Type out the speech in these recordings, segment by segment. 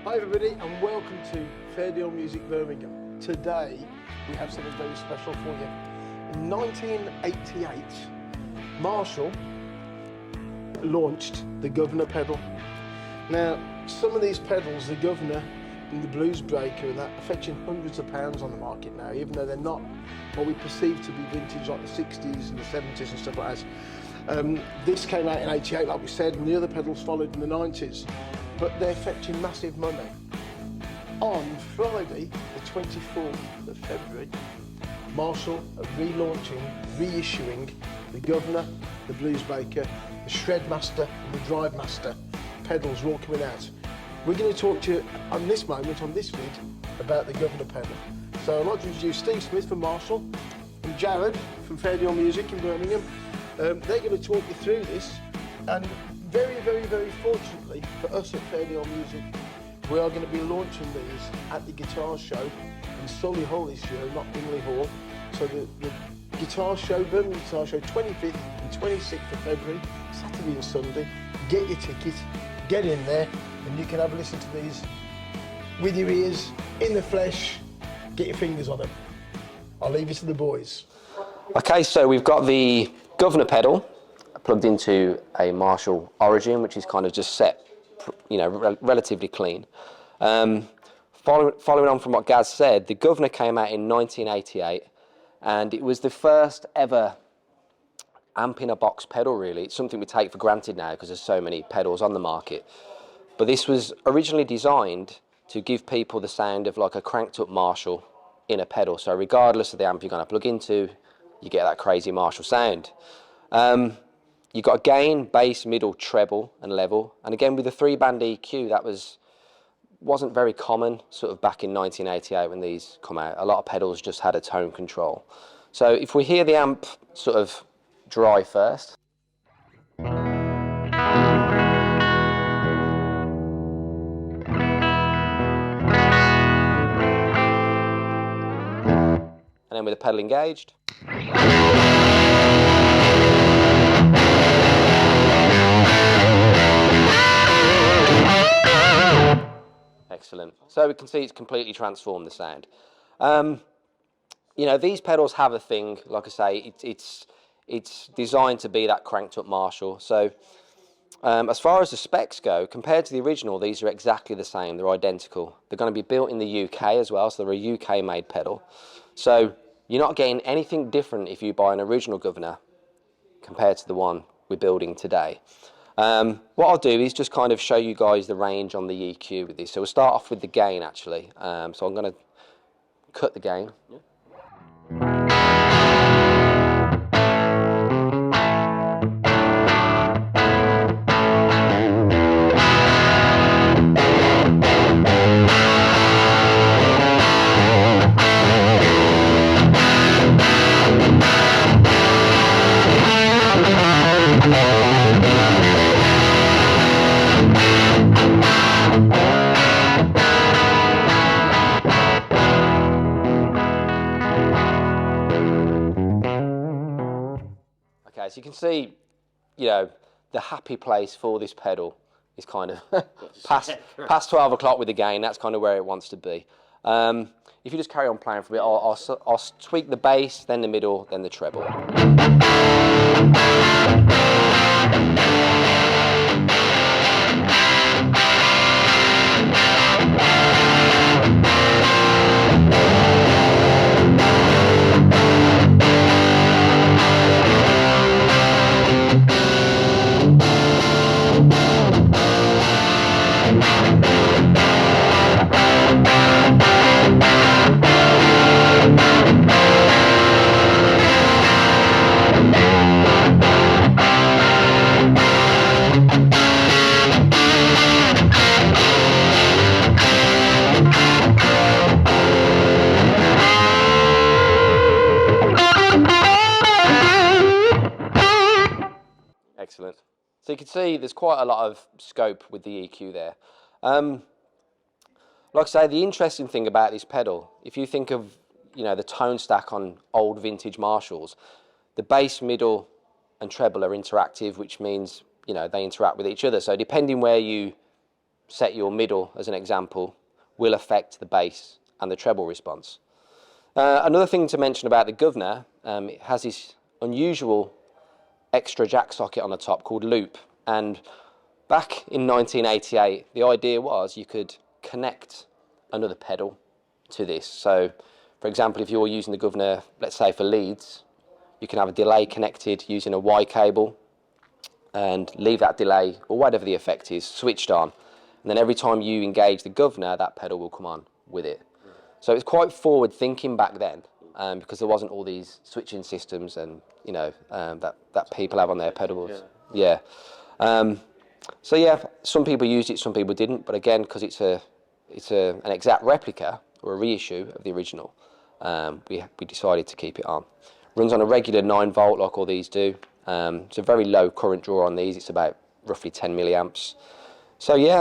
Hi everybody and welcome to Fair Deal Music Birmingham. Today we have something very special for you. In 1988, Marshall launched the Guv'nor pedal. Now, some of these pedals, the Guv'nor and the Bluesbreaker and that, are fetching hundreds of pounds on the market now, even though they're not what we perceive to be vintage like the 60s and the 70s and stuff like that. This came out in 88, like we said, and the other pedals followed in the 90s. But they're fetching massive money. On Friday, the 24th of February, Marshall are relaunching, reissuing the Guv'nor, the Bluesbreaker, the Shredmaster and the Drivemaster pedals are all coming out. We're going to talk to you on this moment, on this vid, about the Guv'nor pedal. So I'd like to introduce Steve Smith from Marshall and Jared from Fair Deal Music in Birmingham. They're going to talk you through this, and very, very, very fortunately for us at Fair Deal Music, we are going to be launching these at the guitar show in Solihull this year, not Bingley Hall. So the guitar show, Birmingham Guitar Show, 25th and 26th of February, Saturday and Sunday. Get your ticket, get in there, and you can have a listen to these with your ears, in the flesh, get your fingers on them. I'll leave it to the boys. Okay, so we've got the Guv'nor pedal plugged into a Marshall Origin, which is kind of just set, you know, relatively clean. Following on from what Gaz said, the Guv'nor came out in 1988, and it was the first ever amp in a box pedal, really. It's something we take for granted now because there's so many pedals on the market. But this was originally designed to give people the sound of like a cranked up Marshall in a pedal. So regardless of the amp you're going to plug into, you get that crazy Marshall sound. You've got a gain, bass, middle, treble and level. And again with the 3-band EQ, that wasn't very common sort of back in 1988 when these come out. A lot of pedals just had a tone control. So if we hear the amp sort of dry first. And then with the pedal engaged. Excellent. So we can see it's completely transformed the sound. You know, these pedals have a thing, like I say, it's designed to be that cranked up Marshall. So as far as the specs go, compared to the original, these are exactly the same. They're identical. They're going to be built in the UK as well, so they're a UK made pedal. So you're not getting anything different if you buy an original Guv'nor compared to the one we're building today. What I'll do is just kind of show you guys the range on the EQ with this. So we'll start off with the gain actually. So I'm going to cut the gain. Yeah. Okay, so you can see, you know, the happy place for this pedal is kind of past 12 o'clock with the gain. That's kind of where it wants to be. If you just carry on playing for a bit, I'll tweak the bass, then the middle, then the treble. Excellent. So you can see there's quite a lot of scope with the EQ there. Like I say, the interesting thing about this pedal, if you think of, you know, the tone stack on old vintage Marshalls, the bass, middle and treble are interactive, which means, you know, they interact with each other. So depending where you set your middle as an example, will affect the bass and the treble response. Another thing to mention about the Guv'nor, it has this unusual extra jack socket on the top called loop, and back in 1988 the idea was you could connect another pedal to this. So for example, if you're using the Guv'nor, let's say for leads, you can have a delay connected using a Y cable and leave that delay, or whatever the effect is, switched on, and then every time you engage the Guv'nor, that pedal will come on with it. So it's quite forward thinking back then, because there wasn't all these switching systems and that people have on their pedals. Yeah. So yeah, some people used it, some people didn't. But again, because it's an exact replica or a reissue of the original, we decided to keep it on. Runs on a regular 9-volt like all these do. It's a very low current draw on these. It's about roughly 10 milliamps. So yeah,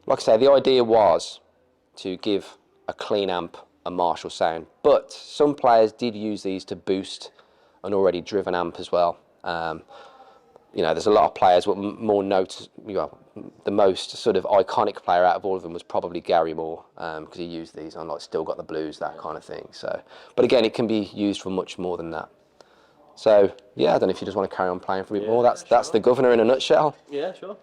like I say, the idea was to give a clean amp a Marshall sound, but some players did use these to boost an already driven amp as well. There's a lot of players, but the most sort of iconic player out of all of them was probably Gary Moore, because he used these on like Still Got the Blues, that kind of thing. So, but again, it can be used for much more than that. So yeah, I don't know if you just want to carry on playing for a bit more. That's the Guv'nor in a nutshell. Yeah, sure.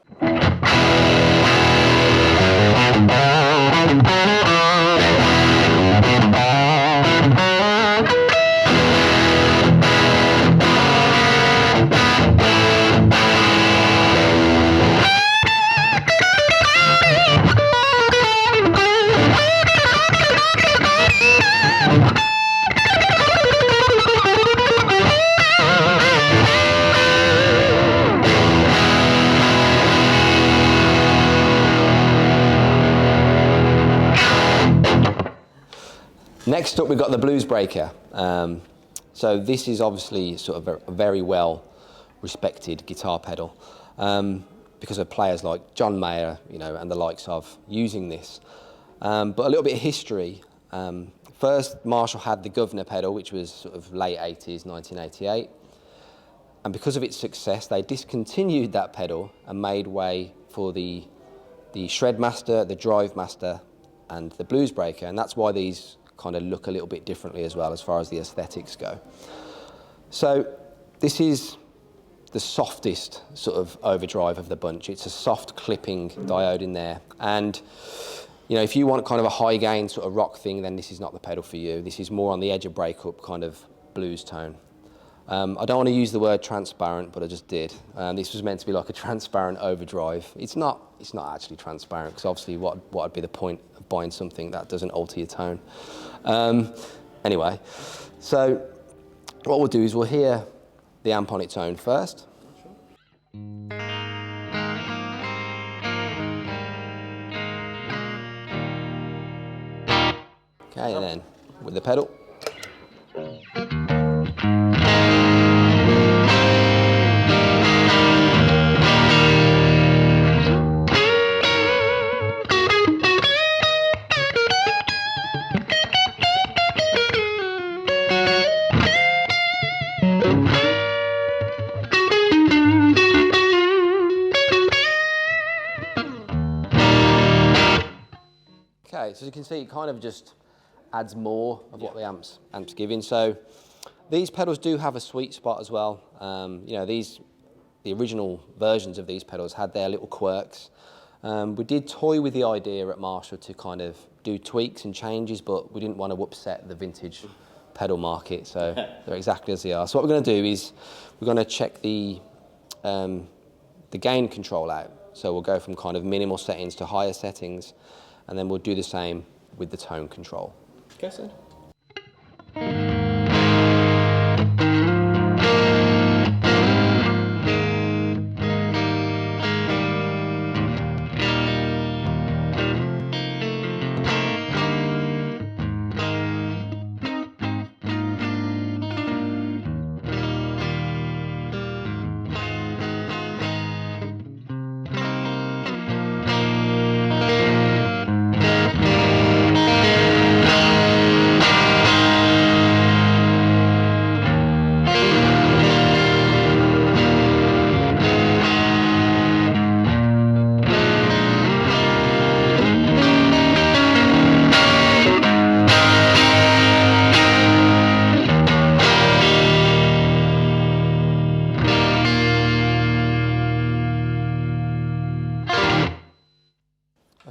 Next up, we've got the Bluesbreaker. So this is obviously sort of a very well respected guitar pedal, because of players like John Mayer, and the likes of using this. But a little bit of history. First, Marshall had the Guv'nor pedal, which was sort of late 80s, 1988. And because of its success, they discontinued that pedal and made way for the Shredmaster, the Drive Master, and the Bluesbreaker. And that's why these kind of look a little bit differently as well as far as the aesthetics go. So this is the softest sort of overdrive of the bunch. It's a soft clipping diode in there, and if you want kind of a high gain sort of rock thing, then this is not the pedal for you. This is more on the edge of breakup kind of blues tone. I don't want to use the word transparent, but I just did. This was meant to be like a transparent overdrive. It's not actually transparent, because obviously what would be the point of buying something that doesn't alter your tone? Anyway, so what we'll do is we'll hear the amp on its own first. Okay, and then with the pedal. Okay, so as you can see, it kind of just adds more of what the amp's giving. So these pedals do have a sweet spot as well. The original versions of these pedals had their little quirks. We did toy with the idea at Marshall to kind of do tweaks and changes, but we didn't want to upset the vintage pedal market, so they're exactly as they are. So what we're going to do is we're going to check the gain control out. So we'll go from kind of minimal settings to higher settings, and then we'll do the same with the tone control. Okay, sir.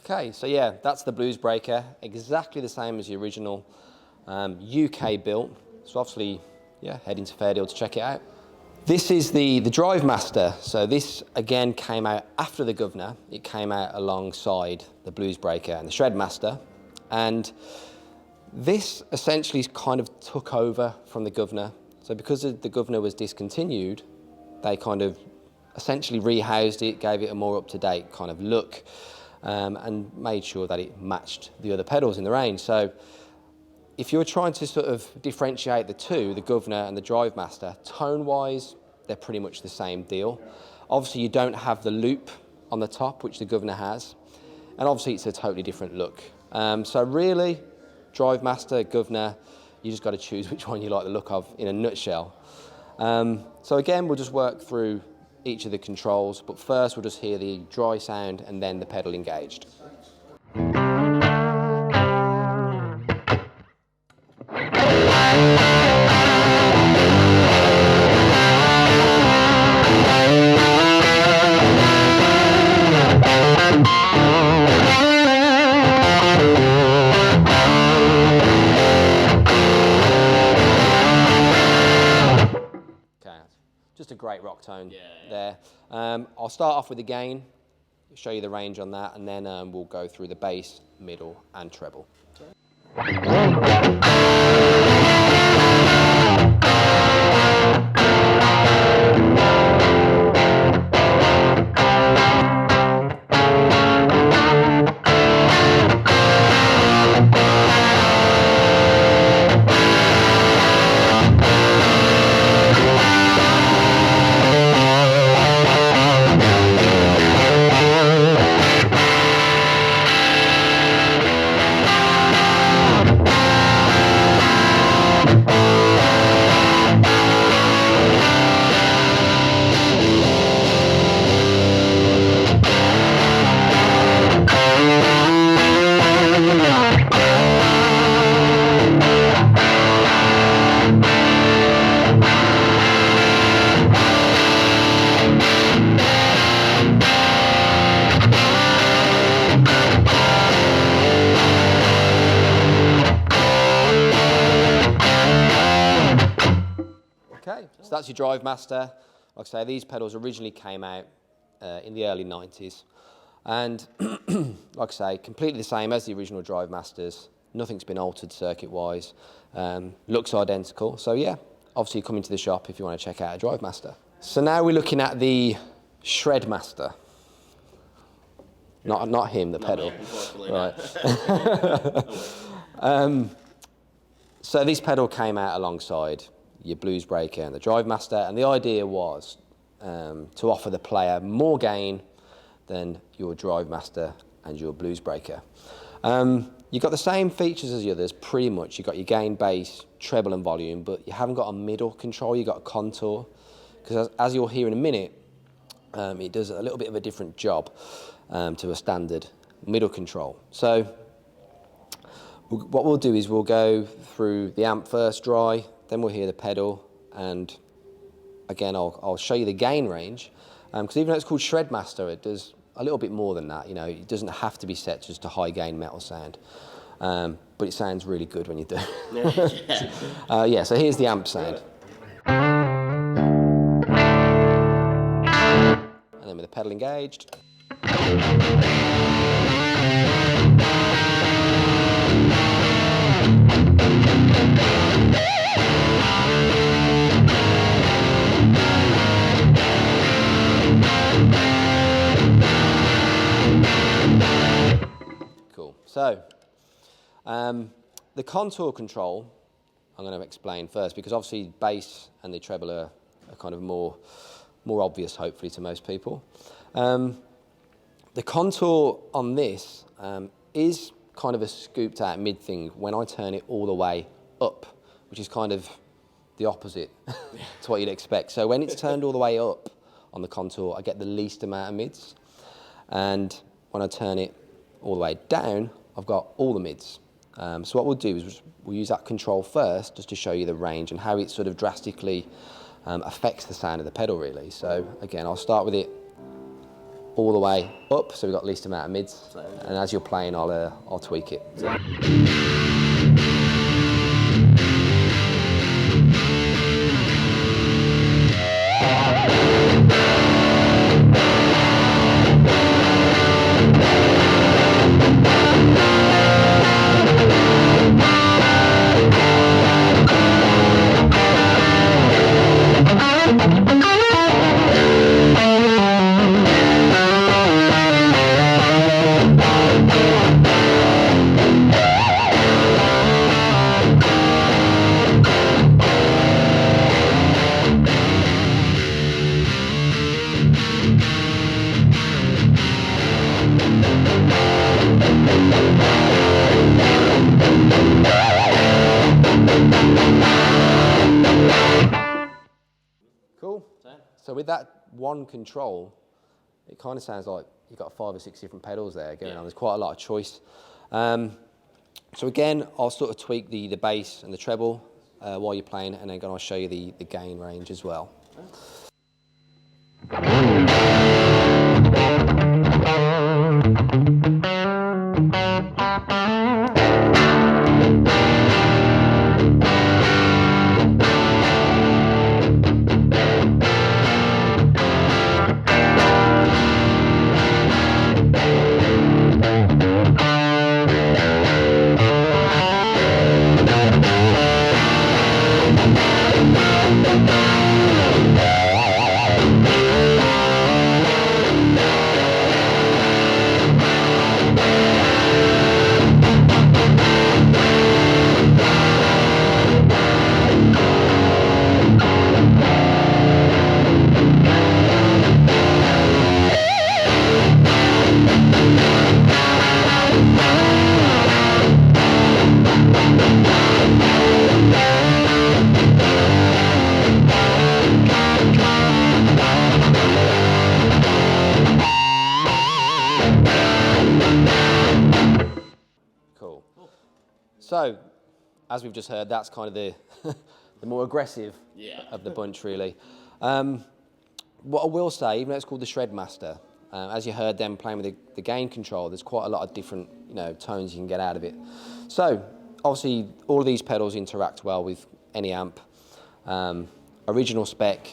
Okay, so yeah, that's the Bluesbreaker, exactly the same as the original, UK built. So obviously, yeah, head into Fairdeal to check it out. This is the Drive Master. So this again came out after the Guv'nor. It came out alongside the Bluesbreaker and the Shred Master. And this essentially kind of took over from the Guv'nor. So because the Guv'nor was discontinued, they kind of essentially rehoused it, gave it a more up-to-date kind of look, and made sure that it matched the other pedals in the range. So if you're trying to sort of differentiate the two, the Guv'nor and the Drive Master, tone-wise, they're pretty much the same deal. Obviously, you don't have the loop on the top, which the Guv'nor has, and obviously it's a totally different look. So really, Drive Master, Guv'nor, you just got to choose which one you like the look of in a nutshell. So again, we'll just work through each of the controls, but first we'll just hear the dry sound and then the pedal engaged. Just a great rock tone there. I'll start off with the gain, show you the range on that, and then we'll go through the bass, middle, and treble. Okay, so that's your Drive Master. Like I say, these pedals originally came out in the early 90s. And like I say, completely the same as the original Drive Masters. Nothing's been altered circuit-wise. Looks identical. So yeah, obviously come into the shop if you want to check out a Drive Master. So now we're looking at the Shred Master. Not him, the pedal. Right. So this pedal came out alongside your Bluesbreaker and the Drive Master, and the idea was to offer the player more gain than your Drive Master and your Bluesbreaker. You've got the same features as the others, pretty much. You've got your gain, bass, treble and volume, but you haven't got a middle control, you've got a contour, because as you'll hear in a minute, it does a little bit of a different job to a standard middle control. So what we'll do is we'll go through the amp first dry, then we'll hear the pedal, and again I'll show you the gain range, because even though it's called Shred Master, it does a little bit more than that. You know, it doesn't have to be set just a high gain metal sound, but it sounds really good when you do. Yeah, so here's the amp sound. And then with the pedal engaged. Cool. So, the contour control, I'm going to explain first, because obviously bass and the treble are kind of more obvious, hopefully, to most people. The contour on this is kind of a scooped out mid thing when I turn it all the way up, which is kind of the opposite to what you'd expect. So when it's turned all the way up on the contour, I get the least amount of mids. And when I turn it all the way down, I've got all the mids. So what we'll do is we'll use that control first just to show you the range and how it sort of drastically affects the sound of the pedal, really. So again, I'll start with it all the way up, so we've got least amount of mids. And as you're playing, I'll tweak it. Cool. So with that one control, it kind of sounds like you've got 5 or 6 different pedals there going on. There's quite a lot of choice. So again, I'll sort of tweak the bass and the treble while you're playing, and then I'll show you the gain range as well. Cool. So, as we've just heard, that's kind of the the more aggressive of the bunch, really. What I will say, even though it's called the Shred Master, as you heard them playing with the gain control, there's quite a lot of different tones you can get out of it. So, obviously, all of these pedals interact well with any amp. Original spec,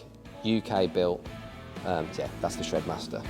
UK built. Yeah, that's the Shred Master.